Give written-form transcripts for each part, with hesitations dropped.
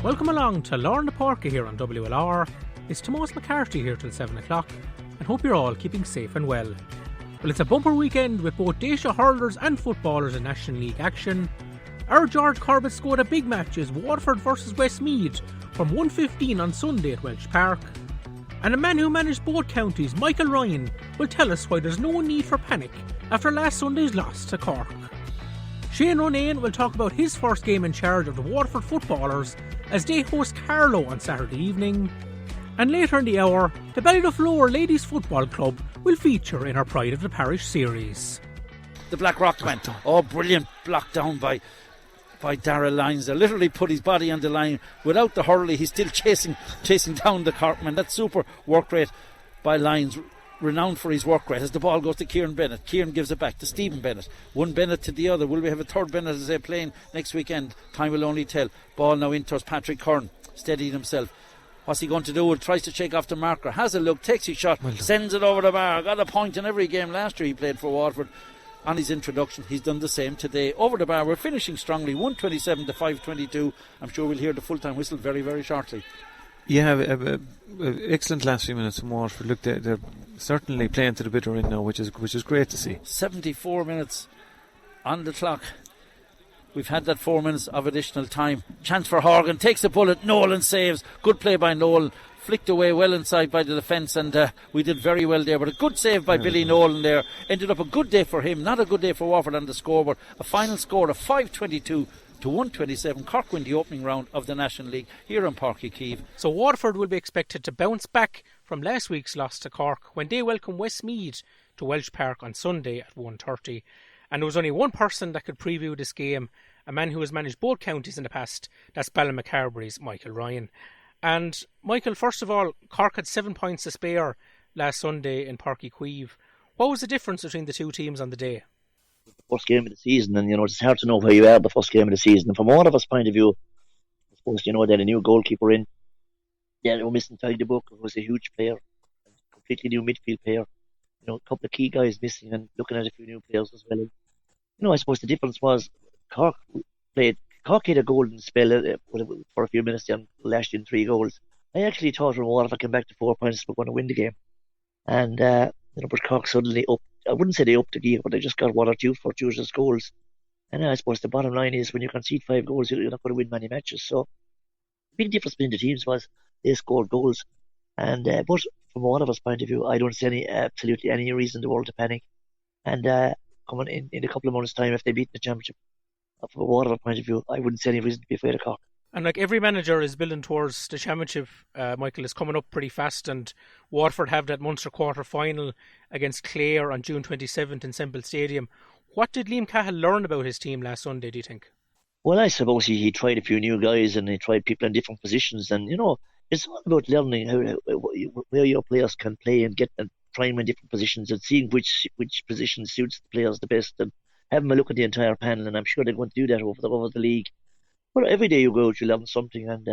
Welcome along to Lorne the Porky here on WLR. It's Tomás McCarthy here till 7 o'clock and hope you're all keeping safe and well. Well, it's a bumper weekend with both Dacia hurlers and footballers in National League action. Our George Corbett scored a big match as Waterford versus Westmeath from 1:15 on Sunday at Welsh Park. And a man who managed both counties, Michael Ryan, will tell us why there's no need for panic after last Sunday's loss to Cork. Shane Ronayne will talk about his first game in charge of the Waterford footballers as they host Carlow on Saturday evening. And later in the hour, the Ballyduff Lower Ladies Football Club will feature in our Pride of the Parish series. The Black Rock went, brilliant block down by Darragh Lyons. They literally put his body on the line. Without the hurley, he's still chasing down the Corkman. That's super work rate by Lyons, renowned for his work rate. As the ball goes to Kieran Bennett, Kieran gives it back to Stephen Bennett. One Bennett to the other. Will we have a third Bennett as they playing next weekend? Time will only tell. Ball now in towards Patrick Kern, steadying himself. What's he going to do? Tries to shake off the marker, has a look, takes his shot, sends it over the bar. Got a point in every game last year he played for Waterford. On his introduction, he's done the same today. Over the bar, we're finishing strongly, 127 to 522. I'm sure we'll hear the full-time whistle very, very shortly. Yeah, excellent last few minutes from Waterford. Look, they're certainly playing to the bitter end now, which is great to see. 74 minutes on the clock. We've had that 4 minutes of additional time. Chance for Horgan, takes the bullet, Nolan saves. Good play by Nolan. Flicked away well inside by the defence, and we did very well there. But a good save by Billy Nolan there. Ended up a good day for him, not a good day for Waterford on the scoreboard. A final score of 522 to 127. Cork win the opening round of the National League here in Páirc Uí Chaoimh. So Waterford will be expected to bounce back from last week's loss to Cork when they welcome Westmeath to Welsh Park on Sunday at 1:30. And there was only one person that could preview this game, a man who has managed both counties in the past. That's Ballinmacarbery's Michael Ryan. And Michael, first of all, Cork had 7 points to spare last Sunday in Páirc Uí Chaoimh. What was the difference between the two teams on the day? The first game of the season, and it's hard to know where you are the first game of the season. And from one of us point of view, I suppose they had a new goalkeeper in. Yeah, they were missing Ty de Book, who was a huge player, a completely new midfield player. A couple of key guys missing, and looking at a few new players as well. And, I suppose the difference was Cork had a golden spell for a few minutes and lashed in 3 goals. I actually thought from Waterford came back to 4 points, we're going to win the game. And but Cork suddenly up. I wouldn't say they upped the gear, but they just got 1 or 2 fortuitous goals. And I suppose the bottom line is when you concede 5 goals, you're not going to win many matches. So the big difference between the teams was they scored goals. And but from Waterford's point of view, I don't see absolutely any reason in the world to panic. And coming in a couple of months' time, if they beat the championship, from a Waterford point of view, I wouldn't see any reason to be afraid of Cork. And like every manager is building towards the championship, Michael, is coming up pretty fast, and Waterford have that Munster quarter final against Clare on June 27th in Semple Stadium. What did Liam Cahill learn about his team last Sunday, do you think? Well, I suppose he tried a few new guys and he tried people in different positions, and it's all about learning where your players can play and try them in different positions and seeing which position suits the players the best, and have them a look at the entire panel. And I'm sure they're going to do that over the league. But every day you go out, you learn something, and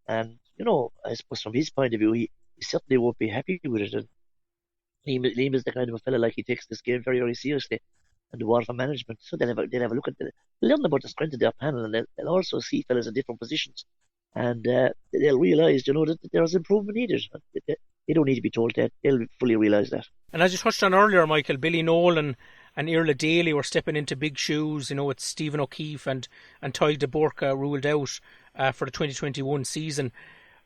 I suppose from his point of view, he certainly won't be happy with it. And Liam is the kind of a fella, like, he takes this game very, very seriously, and the Waterford management. So they'll have a look at learn about the strength of their panel, and they'll also see fellas in different positions, and they'll realise, that there's improvement needed. They don't need to be told that; they'll fully realise that. And as you touched on earlier, Michael, Billy Nolan and Irla Daly were stepping into big shoes. It's Stephen O'Keefe and Ty de Burka ruled out for the 2021 season.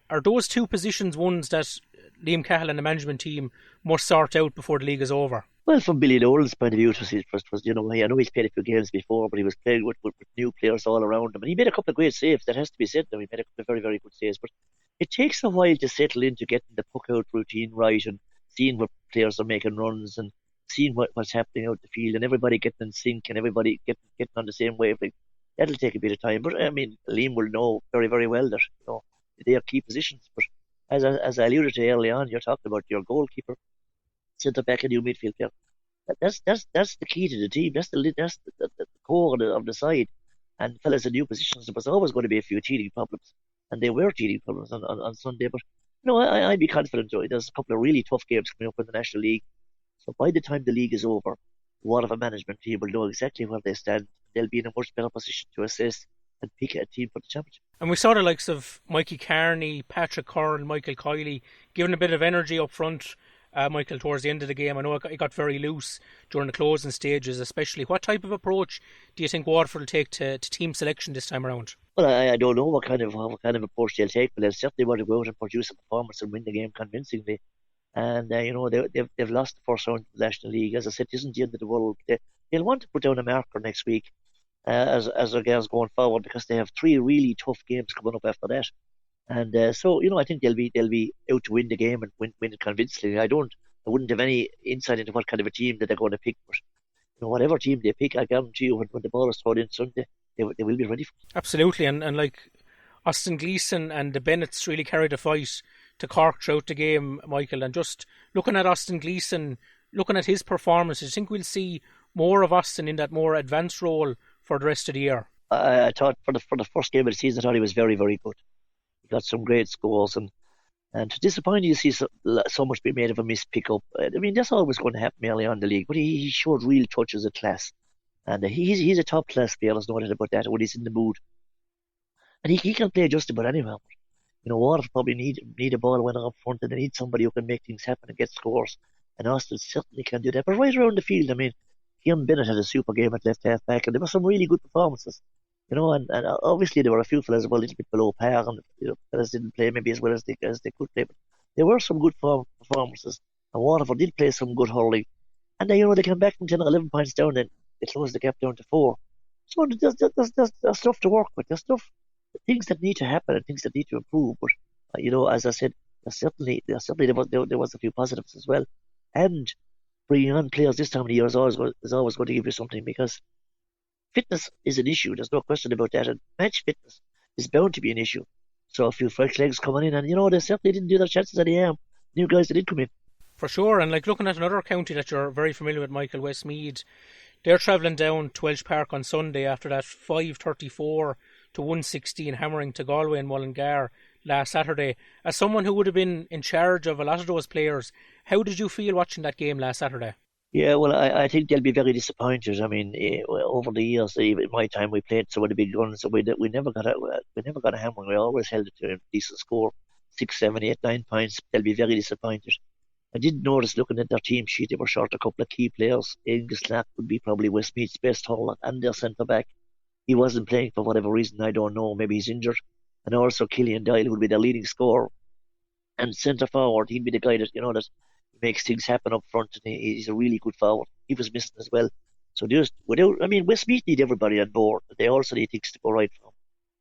Are those two positions ones that Liam Cahill and the management team must sort out before the league is over? Well, from Billy Nolan's point of view, it was I know he's played a few games before, but he was playing with new players all around him, and he made a couple of great saves. That has to be said. Now, he made a couple of very, very good saves, but it takes a while to settle into getting the puck out routine right and seeing what players are making runs and seeing what's happening out the field, and everybody getting in sync and everybody getting on the same wavelength. That'll take a bit of time, but Liam will know very, very well that they are key positions. But as I alluded to early on, you're talking about your goalkeeper, centre back, and new midfield player. That's the key to the team. That's the core of the side. And fellas in new positions, there was always going to be a few teething problems, and there were teething problems on Sunday. But I'd be confident. There's a couple of really tough games coming up in the National League. So by the time the league is over, Waterford management team will know exactly where they stand. They'll be in a much better position to assess and pick a team for the championship. And we saw the likes of Mikey Carney, Patrick Curran, Michael Kiley giving a bit of energy up front, Michael, towards the end of the game. I know it got very loose during the closing stages, especially. What type of approach do you think Waterford will take to team selection this time around? Well, I don't know what kind of approach they'll take, but they certainly want to go out and produce a performance and win the game convincingly. And they've lost the first round of the National League. As I said, this isn't the end of the world. They'll want to put down a marker next week as regards going forward, because they have 3 really tough games coming up after that. And so I think they'll be out to win the game and win it convincingly. I wouldn't have any insight into what kind of a team that they're going to pick, but whatever team they pick, I guarantee you when the ball is thrown in Sunday, they will be ready for it. Absolutely, and like Austin Gleeson and the Bennetts really carried a fight to Cork throughout the game, Michael. And just looking at Austin Gleeson, looking at his performances, I think we'll see more of Austin in that more advanced role for the rest of the year. I thought for the first game of the season, I thought he was very, very good. He got some great scores, and to disappoint you see so much being made of a missed pickup. I mean, that's always going to happen early on in the league, but he showed real touches of class. And he's a top class player, there's no doubt about that, when he's in the mood. And he can play just about anywhere. Waterford probably need a ball winner up front, and they need somebody who can make things happen and get scores. And Austin certainly can do that. But right around the field, I mean, Ian Bennett had a super game at left half back, and there were some really good performances. And obviously there were a few fellas who were a little bit below par, and fellas didn't play maybe as well as they could play. But there were some good performances, and Waterford did play some good hurling. And they came back from 10 or 11 points down, and they closed the gap down to 4. So there's stuff to work with. There's things that need to happen and things that need to improve. But as I said, there was a few positives as well. And bringing on players this time of the year is always going to give you something, because fitness is an issue. There's no question about that. And match fitness is bound to be an issue. So a few fresh legs coming in, and they certainly didn't do their chances at the AM. New guys that did come in. For sure. And like looking at another county that you're very familiar with, Michael, Westmeath, they're travelling down to Welsh Park on Sunday after that 5-34 to 116 hammering to Galway and Mullingar last Saturday. As someone who would have been in charge of a lot of those players, how did you feel watching that game last Saturday? Yeah, well, I think they'll be very disappointed. I mean, over the years, in my time, we played some of the big guns, so we never got a hammering. We always held it to a decent score, 6, 7, 8, 9 points. They'll be very disappointed. I did notice, looking at their team sheet, they were short a couple of key players. Angus Slack would be probably Westmeath's best hurler and their centre back. He wasn't playing for whatever reason, I don't know. Maybe he's injured. And also Killian Doyle would be their leading scorer. And centre forward, he'd be the guy that makes things happen up front, and he's a really good forward. He was missing as well. So Westmeath need everybody on board. They also need things to go right for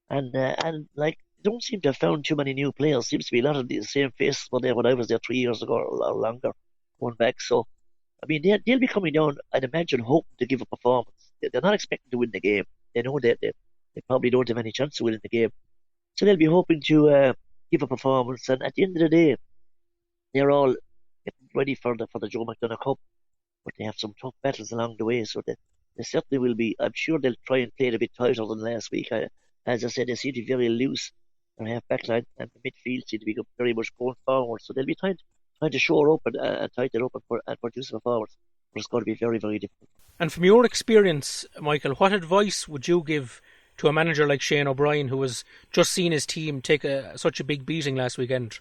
them. And they don't seem to have found too many new players. Seems to be a lot of the same faces were there when I was there 3 years ago or longer, going back. So, I mean, they'll be coming down, I'd imagine, hoping to give a performance. They're not expecting to win the game. They know that they probably don't have any chance of winning the game. So they'll be hoping to give a performance. And at the end of the day, they're all getting ready for the Joe McDonagh Cup. But they have some tough battles along the way. So they certainly will be. I'm sure they'll try and play it a bit tighter than last week. As I said, they seem to be very loose. Their half back line and the midfield seem to be very much going forward. So they'll be trying to shore up and tighten up and produce a performance. But it's going to be very, very difficult. And from your experience, Michael, what advice would you give to a manager like Shane O'Brien, who has just seen his team take such a big beating last weekend?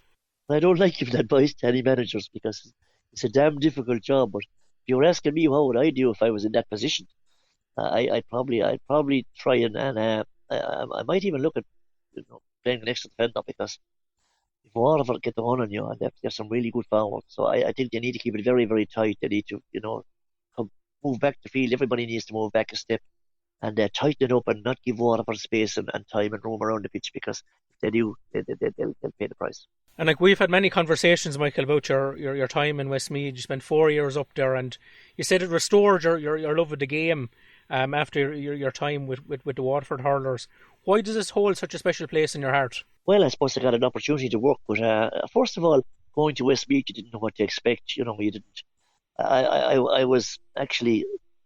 I don't like giving advice to any managers, because it's a damn difficult job. But if you were asking me, what would I do if I was in that position? I'd probably try and I might even look at playing an extra defender, because if Waterford get the one on you, and there's some really good forwards. So I think they need to keep it very, very tight. They need to move back the field. Everybody needs to move back a step and tighten it up and not give Waterford space and time and room around the pitch, because if they do, they'll pay the price. And we've had many conversations, Michael, about your time in Westmeath. You spent 4 years up there, and you said it restored your love of the game after your time with the Waterford hurlers. Why does this hold such a special place in your heart? Well, I suppose I got an opportunity to work, but first of all, going to Westmeath, you didn't know what to expect. You didn't. I was actually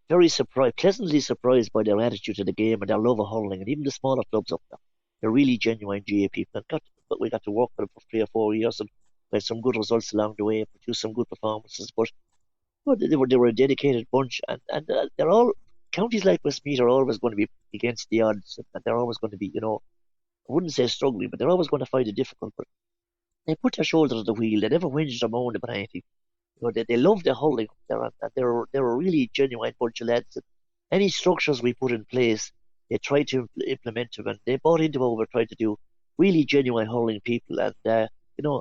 very pleasantly surprised by their attitude to the game and their love of hurling, and even the smaller clubs up there. They're really genuine GA people. But we got to work with them for 3 or 4 years, and we had some good results along the way, produced some good performances. But they were a dedicated bunch, and they're all counties like Westmeath are always going to be against the odds, and they're always going to be, I wouldn't say struggling, but they're always going to find it difficult. But they put their shoulder to the wheel. They never whinge or moan about anything. They love the hurling. They're a really genuine bunch of lads. Any structures we put in place, they try to implement them, and they bought into what we're trying to do. Really genuine hurling people, and I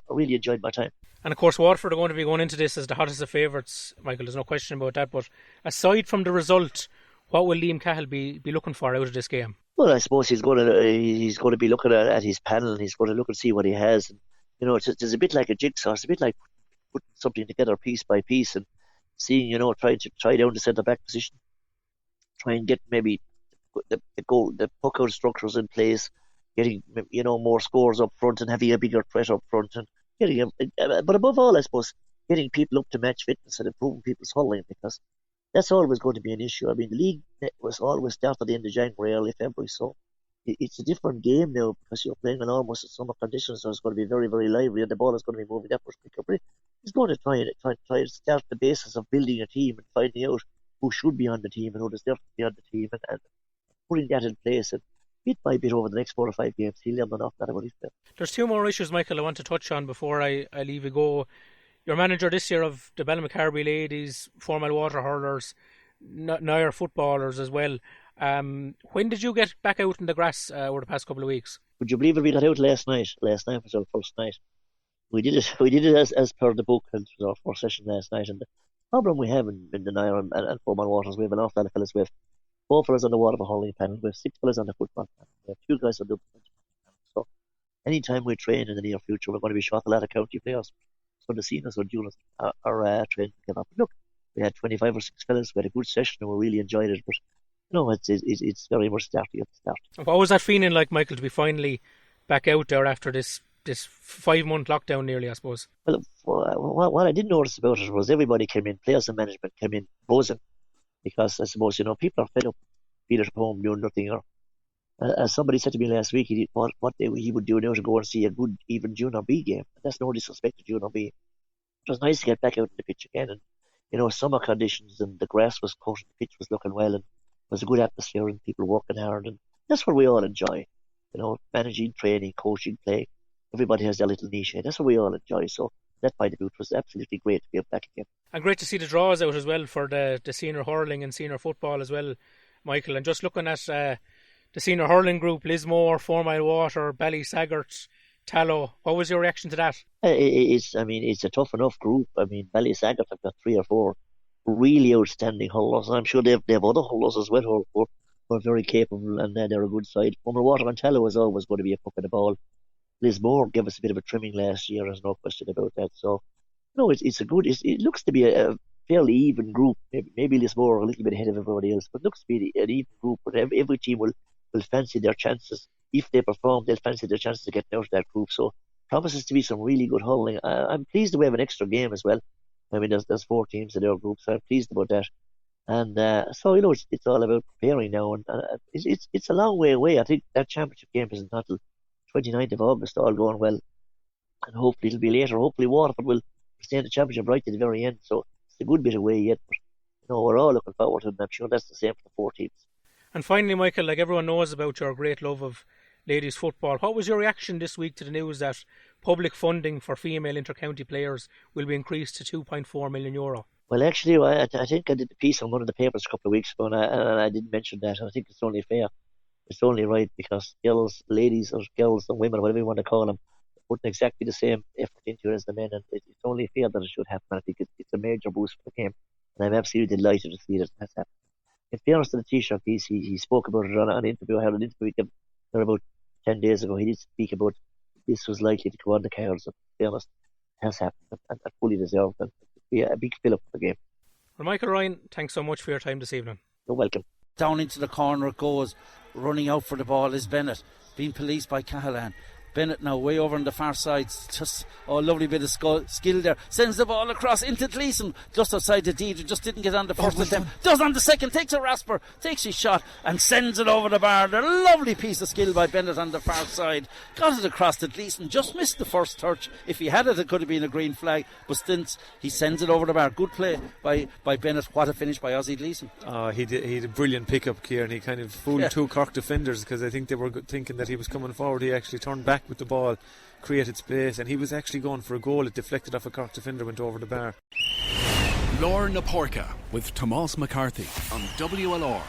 really enjoyed my time. And of course, Waterford are going to be going into this as the hottest of favourites, Michael. There's no question about that. But aside from the result, what will Liam Cahill be looking for out of this game? Well, I suppose he's going to be looking at his panel, and he's going to look and see what he has. And, it's a bit like a jigsaw. It's a bit like putting something together piece by piece and seeing, try down the centre back position, try and get maybe the puck out structures in place, getting more scores up front and having a bigger threat up front, and but above all, I suppose, getting people up to match fitness and improving people's hurling, because that's always going to be an issue. I mean, the league was always started at the end of January, early February, so it's a different game now because you're playing in almost summer conditions, so it's going to be very, very lively, and the ball is going to be moving that much quicker. But he's going to try to start the basis of building a team and finding out who should be on the team and who deserves to be on the team, and putting that in place. And bit by bit over the next 4 or 5 games, he'll learn enough that about his play. There's 2 more issues, Michael, I want to touch on before I leave you go. Your manager this year of the Ballymacarby ladies, former water hurlers, now your footballers as well. When did you get back out in the grass over the past couple of weeks? Would you believe it? We got out last night. Last night was our first night. We did it as per the book, and it was our first session last night. And the problem we have in the Nair and former waters, we have an awful lot of fellas with 4 fellas on the Waterford hurling panel, we have 6 fellas on the football panel, we have 2 guys on the panel. So anytime we train in the near future, we're going to be short a lot of county players. So the seniors or juniors are training together. But look, we had 25 or 6 fellas. We had a good session and we really enjoyed it. But it's very much starting at the start. What was that feeling like, Michael, to be finally back out there after this 5-month lockdown nearly, I suppose? Well, what I did notice about it was everybody came in, players and management came in buzzing, because I suppose people are fed up being at home doing nothing. Or as somebody said to me last week, he would do now to go and see a good even Junior B game. That's no disrespect to Junior B. It was nice to get back out on the pitch again, and summer conditions, and the grass was cut, and the pitch was looking well, and there was a good atmosphere and people working hard, and that's what we all enjoy. Managing, training, coaching, playing. Everybody has their little niche. That's what we all enjoy. So that point of view, it was absolutely great to be back again. And great to see the draws out as well for the senior hurling and senior football as well, Michael. And just looking at the senior hurling group, Lismore, 4 Mile Water, Ballysaggart, Tallow. What was your reaction to that? It's a tough enough group. I mean, Ballysaggart have got 3 or 4 really outstanding hurlers, and I'm sure they have other hurlers as well who are very capable, and they're a good side. 4 Mile Water and Tallow is always going to be a puck of the ball. Lismore gave us a bit of a trimming last year, there's no question about that. So, it looks to be a fairly even group. Maybe Lismore are a little bit ahead of everybody else, but it looks to be an even group. But every team will fancy their chances. If they perform, they'll fancy their chances of getting out of that group. So, promises to be some really good hurling. I'm pleased that we have an extra game as well. I mean, there's 4 teams in our group, so I'm pleased about that. And so, it's all about preparing now. And it's a long way away. I think that championship game isn't until 29th of August, all going well, and hopefully it'll be later. Hopefully Waterford will stay in the championship right to the very end, so it's a good bit away yet, but we're all looking forward to it, and I'm sure that's the same for the 4 teams. And finally, Michael, like everyone knows about your great love of ladies football, what was your reaction this week to the news that public funding for female inter-county players will be increased to €2.4 million? Well, actually, I think I did the piece on one of the papers a couple of weeks ago, and I didn't mention that. I think it's only fair. It's only right, because ladies or girls or women, whatever you want to call them, putting exactly the same effort into it as the men, and it's only fair that it should happen. I think it's a major boost for the game, and I'm absolutely delighted to see that it has happened. In fairness to the Taoiseach, he spoke about it on an interview. I had an interview with him about 10 days ago. He did speak about this was likely to go on the cards. In fairness, it has happened, and fully deserved, and it'll be a big fill-up for the game. Well, Michael Ryan, thanks so much for your time this evening. You're welcome. Down into the corner it goes. Running out for the ball is Bennett, being policed by Cahalane. Bennett now way over on the far side. Just lovely bit of skill there. Sends the ball across into Gleeson, just outside the Deidre. Just didn't get on the first attempt. Does on the second. Takes a rasper. Takes his shot and sends it over the bar. A lovely piece of skill by Bennett on the far side. Got it across to Gleeson. Just missed the first touch. If he had it, it could have been a green flag. But since he sends it over the bar, good play by Bennett. What a finish by Ozzie Gleeson. He had a brilliant pickup, Kieran. He kind of fooled two Cork defenders because I think they were thinking that he was coming forward. He actually turned back with the ball, created space, and he was actually going for a goal. It deflected off a Cork defender, went over the bar. Lorna Porca with Tomás McCarthy on WLR.